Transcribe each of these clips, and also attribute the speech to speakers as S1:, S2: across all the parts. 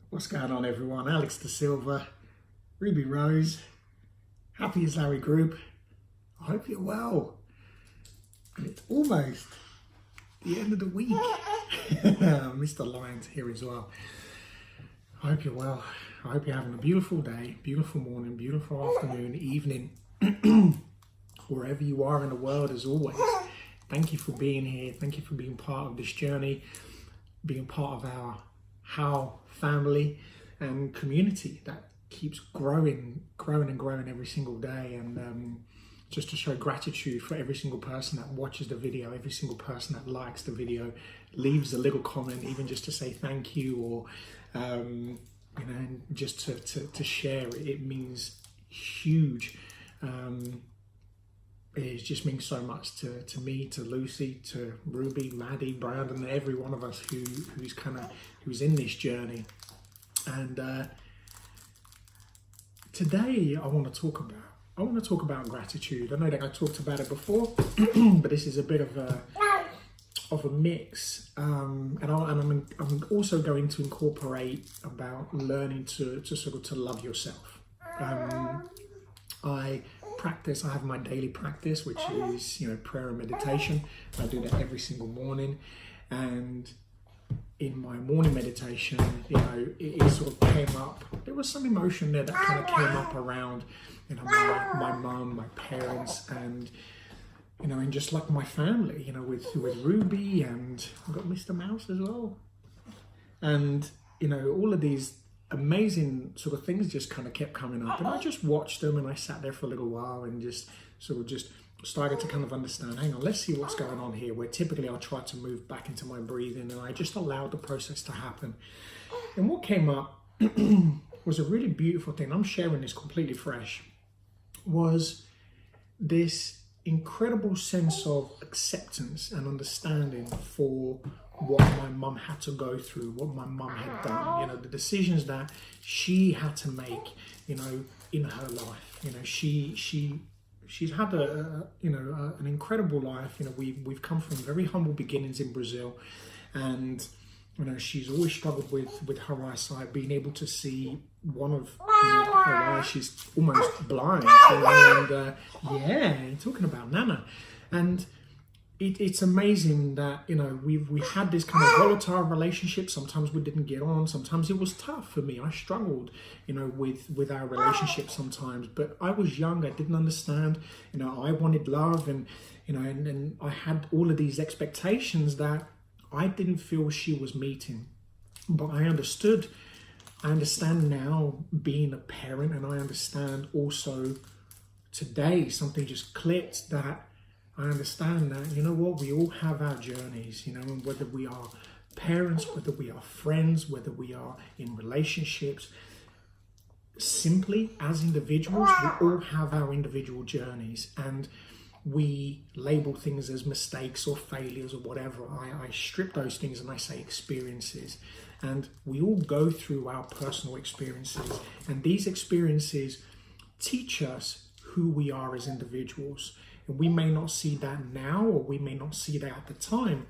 S1: What's going on, everyone? Alex Da Silva, Ruby Rose, Happy as Larry Group. I hope you're well. And it's almost the end of the week. Mr. Lyons here as well. I hope you're well. I hope you're having a beautiful day, beautiful morning, beautiful afternoon, evening, wherever you are in the world. As always, thank you for being here. Thank you for being part of this journey, being part of our How family and community that keeps growing every single day. And just to show gratitude for every single person that watches the video, every single person that likes the video, leaves a little comment, even just to say thank you, or and just to share it. It means huge. It just means so much to me, to Lucy, to Ruby, Maddie, Brandon, every one of us who's in this journey. And today I want to talk about gratitude. I know that I talked about it before, but this is a bit of a mix. And I'm also going to incorporate about learning to love yourself. I have my daily practice, which is prayer and meditation. I do that every single morning, and in my morning meditation, it sort of came up. There was some emotion there that kind of came up around my mum, my parents, and and just like my family, with Ruby, and I've got Mr. Mouse as well, and all of these amazing sort of things just kind of kept coming up, and I just watched them, and I sat there for a little while and just started to kind of understand, hang on, let's see what's going on here, where typically I'll try to move back into my breathing, and I just allowed the process to happen. And what came up was a really beautiful thing. I'm sharing this completely fresh. Was this incredible sense of acceptance and understanding for what my mum had to go through, what my mum had done, the decisions that she had to make, in her life. She's had an incredible life. We've come from very humble beginnings in Brazil, and she's always struggled with her eyesight, being able to see one of her eyes. She's almost blind, and talking about Nana, and it's amazing that we had this kind of volatile relationship. Sometimes we didn't get on. Sometimes it was tough for me. I struggled, with our relationship sometimes. But I was young. I didn't understand. I wanted love, and and I had all of these expectations that I didn't feel she was meeting. But I understood. I understand now, being a parent, and I understand also today something just clicked, that I understand that, we all have our journeys, and whether we are parents, whether we are friends, whether we are in relationships, simply as individuals, we all have our individual journeys, and we label things as mistakes or failures or whatever. I strip those things and I say experiences, and we all go through our personal experiences, and these experiences teach us who we are as individuals. And we may not see that now, or we may not see that at the time,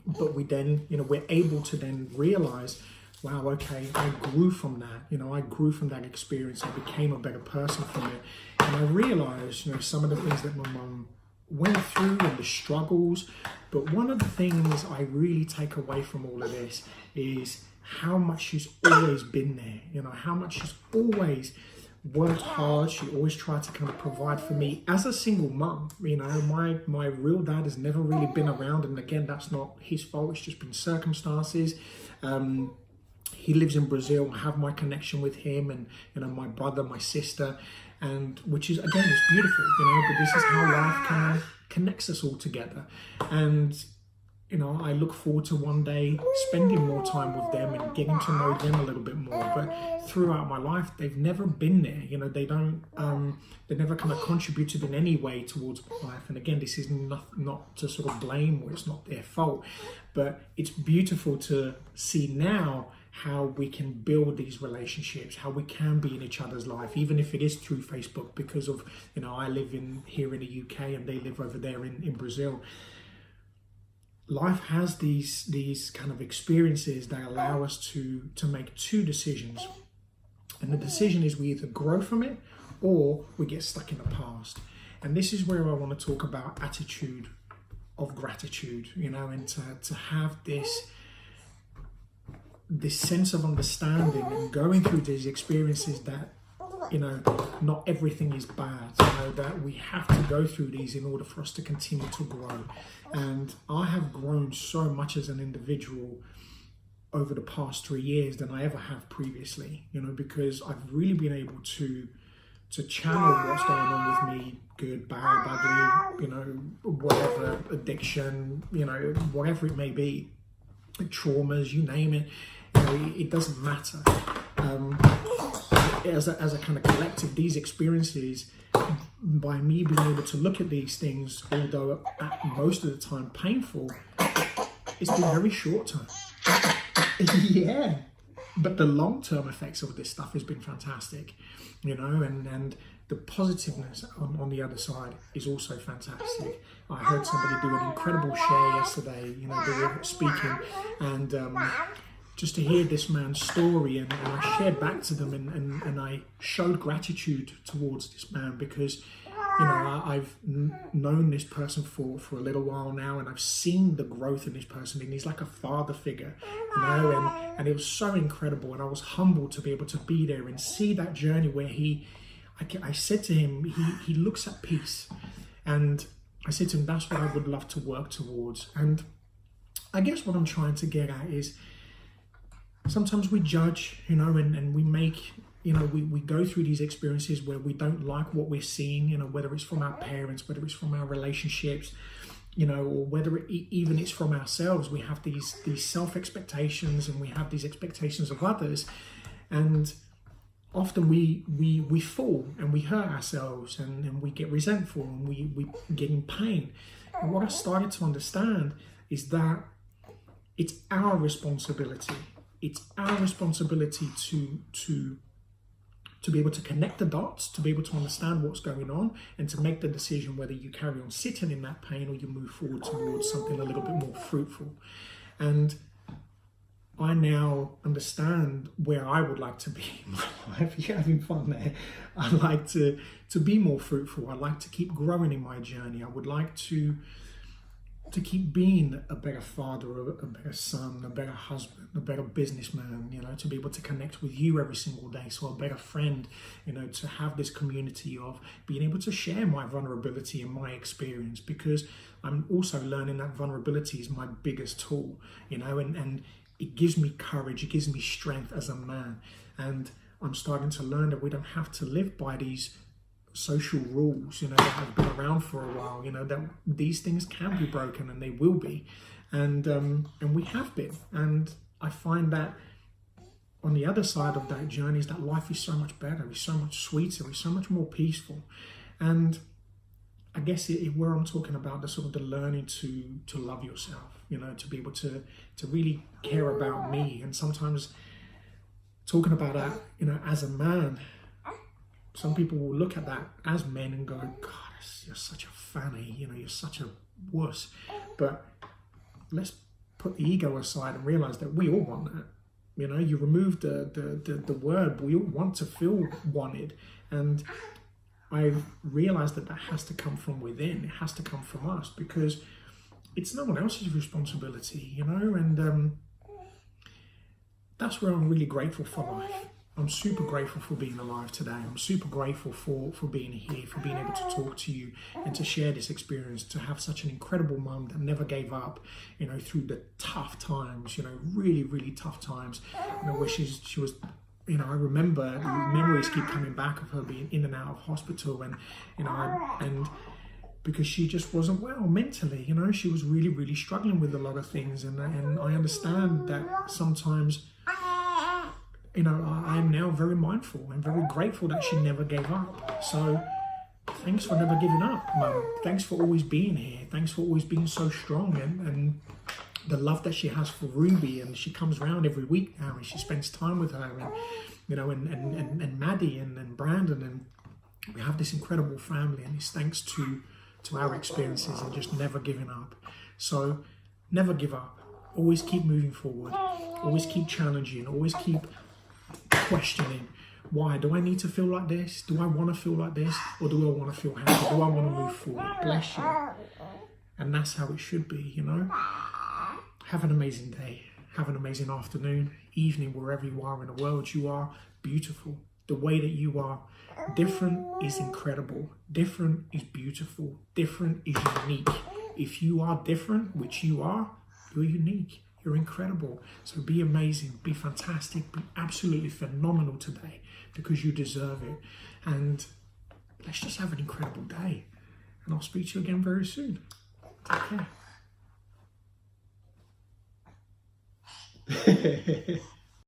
S1: but we then, we're able to then realize, wow, okay, I grew from that. I grew from that experience. I became a better person from it. And I realized, some of the things that my mum went through and the struggles. But one of the things I really take away from all of this is how much she's always been there. How much she's always worked hard. She always tried to kind of provide for me as a single mum. My real dad has never really been around, and again, that's not his fault. It's just been circumstances. He lives in Brazil. I have my connection with him, and my brother, my sister, and which is, again, it's beautiful. But this is how life kind of connects us all together. And I look forward to one day spending more time with them and getting to know them a little bit more. But throughout my life, they've never been there. They don't, they never kind of contributed in any way towards my life. And again, this is not to sort of blame, or it's not their fault, but it's beautiful to see now how we can build these relationships, how we can be in each other's life, even if it is through Facebook, because of, I live here in the UK and they live over there in Brazil. life has these kind of experiences that allow us to make two decisions. And the decision is we either grow from it or we get stuck in the past. And this is where I want to talk about attitude of gratitude, and to have this sense of understanding and going through these experiences that, not everything is bad, that we have to go through these in order for us to continue to grow. And I have grown so much as an individual over the past 3 years than I ever have previously, because I've really been able to channel what's going on with me, good, bad, ugly, whatever, addiction, whatever it may be, traumas, you name it, it doesn't matter. As a kind of collective, these experiences, by me being able to look at these things, although at most of the time painful, it's been very short term. Yeah. But the long-term effects of this stuff has been fantastic, and the positiveness on the other side is also fantastic. I heard somebody do an incredible share yesterday, they were speaking, and just to hear this man's story, and I shared back to them, and I showed gratitude towards this man because, I've known this person for a little while now, and I've seen the growth in this person, and he's like a father figure, and it was so incredible, and I was humbled to be able to be there and see that journey where I said to him, he looks at peace, and I said to him, that's what I would love to work towards. And I guess what I'm trying to get at is sometimes we judge, and we make, we go through these experiences where we don't like what we're seeing, whether it's from our parents, whether it's from our relationships, or whether even it's from ourselves. We have these self-expectations, and we have these expectations of others, and often we fall and we hurt ourselves, and we get resentful, and we get in pain. And what I started to understand is that it's our responsibility. It's our responsibility to be able to connect the dots, to be able to understand what's going on, and to make the decision whether you carry on sitting in that pain or you move forward towards something a little bit more fruitful. And I now understand where I would like to be in my life. You're having fun there. I like to be more fruitful. I like to keep growing in my journey. I would like to keep being a better father, a better son, a better husband, a better businessman, to be able to connect with you every single day. So a better friend, to have this community of being able to share my vulnerability and my experience, because I'm also learning that vulnerability is my biggest tool, and it gives me courage, it gives me strength as a man. And I'm starting to learn that we don't have to live by these social rules, that have been around for a while, that these things can be broken, and they will be, and we have been. And I find that on the other side of that journey is that life is so much better, it's so much sweeter, it's so much more peaceful. And I guess where I'm talking about the sort of the learning to love yourself, to be able to really care about me. And sometimes talking about that, as a man, some people will look at that as men and go, God, you're such a fanny, you're such a wuss. But let's put the ego aside and realize that we all want that. You remove the word, we all want to feel wanted. And I've realized that has to come from within. It has to come from us, because it's no one else's responsibility, and that's where I'm really grateful for life. I'm super grateful for being alive today. I'm super grateful for being here, for being able to talk to you and to share this experience, to have such an incredible mum that never gave up, through the tough times, really, really tough times, where she was, I remember memories keep coming back of her being in and out of hospital, and, and because she just wasn't well mentally, she was really, really struggling with a lot of things. And I understand that sometimes, I'm now very mindful and very grateful that she never gave up. So thanks for never giving up, Mum. Thanks for always being here. Thanks for always being so strong, and the love that she has for Ruby. And she comes around every week now, and she spends time with her, and and Maddie and Brandon, and we have this incredible family, and it's thanks to our experiences and just never giving up. So Never give up. Always keep moving forward. Always keep challenging. Always keep questioning. Why? Do I need to feel like this? Do I want to feel like this? Or do I want to feel happy? Do I want to move forward? Bless you. And that's how it should be, you know? Have an amazing day. Have an amazing afternoon, evening, wherever you are in the world. You are beautiful. The way that you are, different is incredible. Different is beautiful. Different is unique. If you are different, which you are, you're unique. You're incredible. So be amazing, be fantastic, be absolutely phenomenal today because you deserve it. And let's just have an incredible day. And I'll speak to you again very soon. Take care.